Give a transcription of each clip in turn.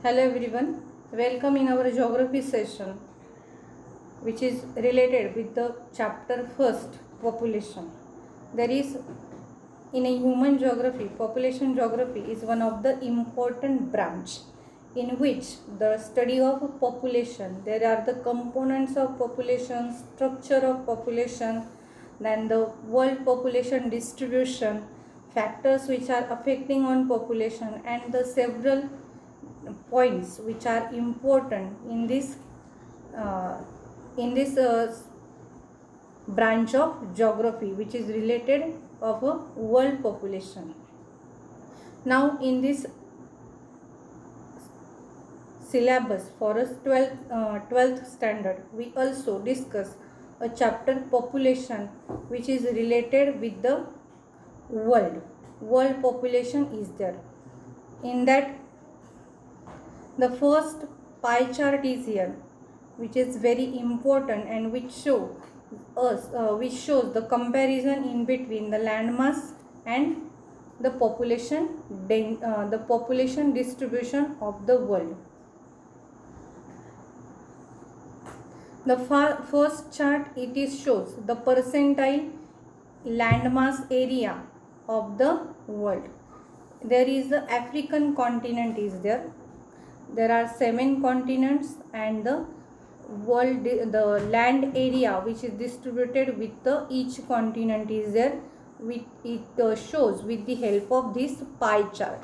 Hello everyone, welcome in our geography session which is related with the chapter first population. There is in a human geography, population geography is one of the important branch in which the study of population, there are the components of population, structure of population, then the world population distribution, factors which are affecting on population and the several points which are important in this branch of geography which is related of a world population. Now in this syllabus for us 12th standard we also discuss a chapter population which is related with the world population is there. In that the first pie chart is here which is very important and which shows the comparison in between the landmass and the population distribution of the world. The first chart shows the percentile landmass area of the world. There is the African continent is there. There are 7 continents and the land area which is distributed with each continent is there. It shows with the help of this pie chart.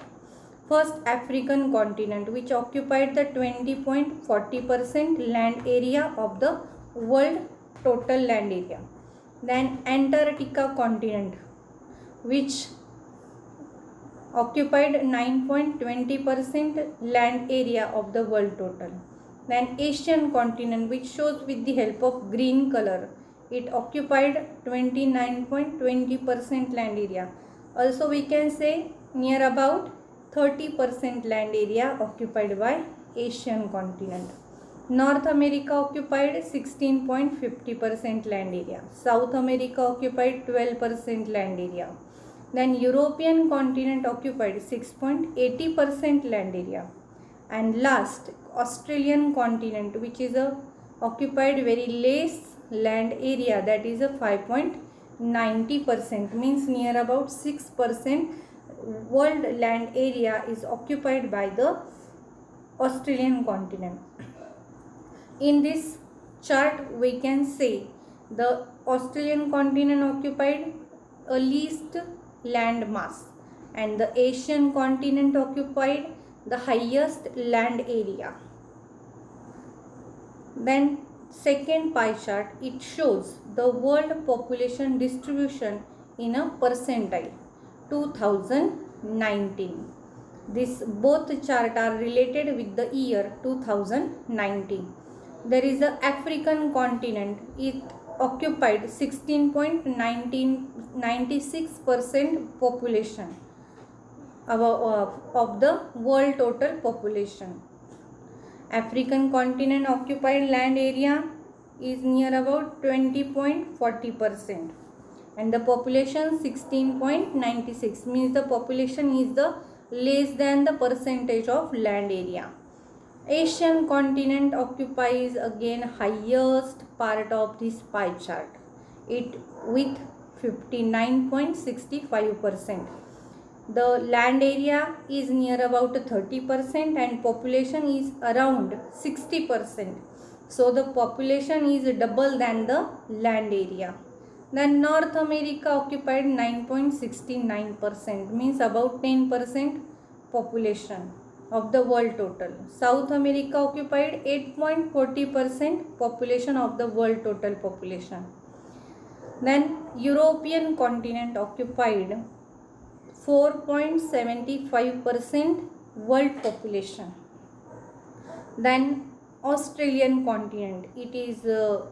First, African continent which occupied the 20.40% land area of the world total land area. Then Antarctica continent which occupied 9.20% land area of the world total. Then Asian continent which shows with the help of green color, it occupied 29.20% land area. Also we can say near about 30% land area occupied by Asian continent. North America occupied 16.50% land area. South America occupied 12% land area. Then European continent occupied 6.80% land area. And last, Australian continent which is occupied very less land area, that is a 5.90%, means near about 6% world land area is occupied by the Australian continent. In this chart we can say the Australian continent occupied a least land mass and the Asian continent occupied the highest land area. Then second pie chart, it shows the world population distribution in a percentile 2019. This both chart are related with the year 2019. There is a African continent, it occupied 16.96% population of the world total population. African continent occupied land area is near about 20.40% and the population 16.96, means the population is the less than the percentage of land area. Asian continent occupies again highest part of this pie chart, it with 59.65%. The land area is near about 30% and population is around 60%. So the population is double than the land area. Then North America occupied 9.69%, means about 10% population of the world total. South America occupied 8.40% population of the world total population. Then European continent occupied 4.75% world population. Then Australian continent, it is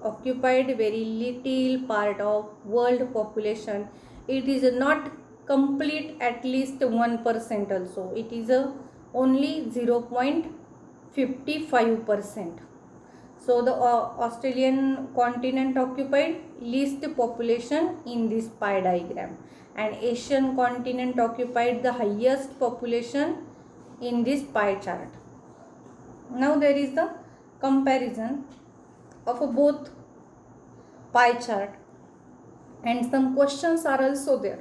occupied very little part of world population. It is not complete at least 1% also. It is only 0.55%. So the Australian continent occupied least population in this pie diagram and Asian continent occupied the highest population in this pie chart. Now there is the comparison of both pie chart, and some questions are also there.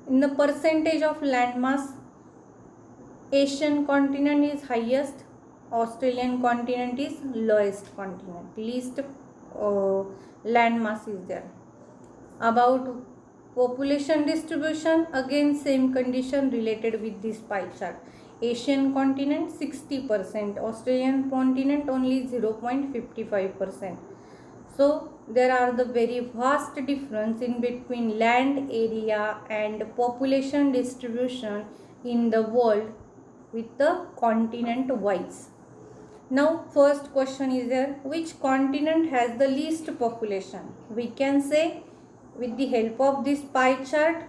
In the percentage of landmass, Asian continent is highest, Australian continent is lowest continent, least landmass is there. About population distribution, again same condition related with this pie chart. Asian continent 60%, Australian continent only 0.55%. So there are the very vast difference in between land area and population distribution in the world with the continent wise. Now first question is there, which continent has the least population? We can say with the help of this pie chart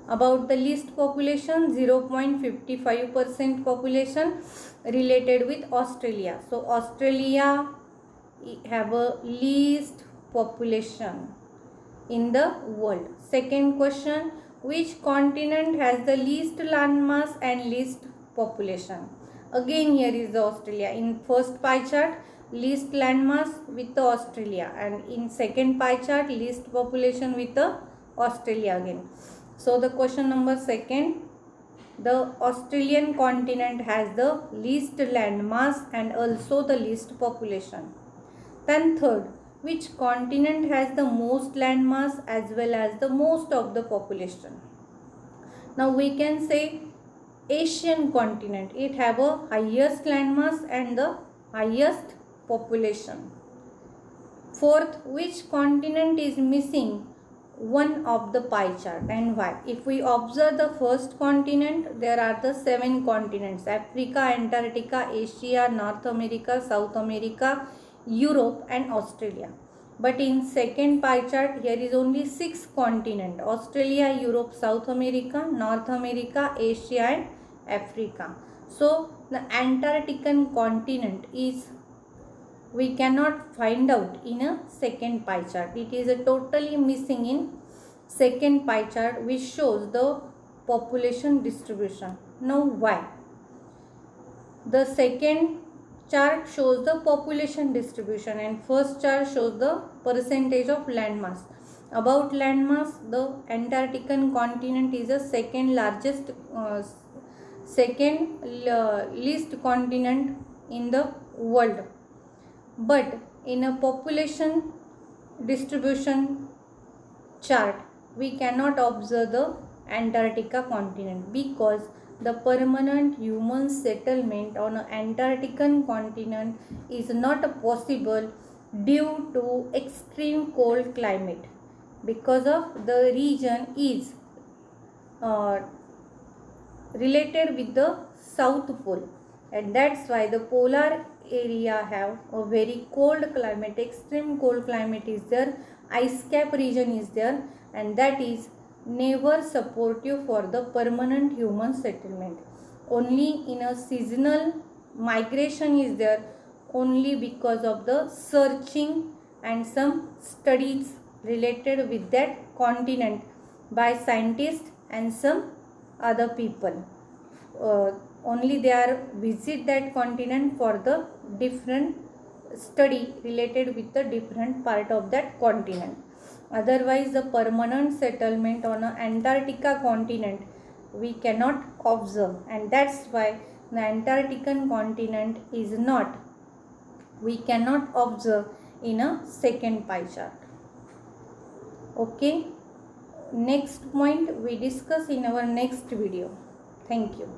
about the least population, 0.55% population related with Australia. So Australia have a least population in the world. Second question, which continent has the least landmass and least population? Again here is the Australia. In first pie chart, least landmass with the Australia, and in second pie chart, least population with the Australia again. So the question number second, the Australian continent has the least landmass and also the least population. Then third, which continent has the most landmass as well as the most of the population? Now we can say Asian continent, it have a highest landmass and the highest population. Fourth, which continent is missing one of the pie chart and why? If we observe the first continent, there are the 7 continents: Africa, Antarctica, Asia, North America, South America, Europe and Australia. But in second pie chart, here is only 6 continents: Australia, Europe, South America, North America, Asia and Africa. So the Antarctican continent is, we cannot find out in a second pie chart. It is a totally missing in second pie chart, which shows the population distribution. Now why? The second chart shows the population distribution and first chart shows the percentage of landmass. About landmass, the Antarctican continent is the second largest, least continent in the world. But in a population distribution chart, we cannot observe the Antarctica continent because the permanent human settlement on an Antarctican continent is not possible due to extreme cold climate, because of the region is related with the South Pole, and that's why the polar area have a very cold climate, extreme cold climate is there, ice cap region is there, and that is never supportive for the permanent human settlement. Only in a seasonal migration is there, only because of the searching and some studies related with that continent by scientists and some other people. Only they are visit that continent for the different study related with the different part of that continent. Otherwise the permanent settlement on an Antarctica continent we cannot observe, and that's why the Antarctican continent is not, we cannot observe in a second pie chart. Okay, next point we discuss in our next video. Thank you.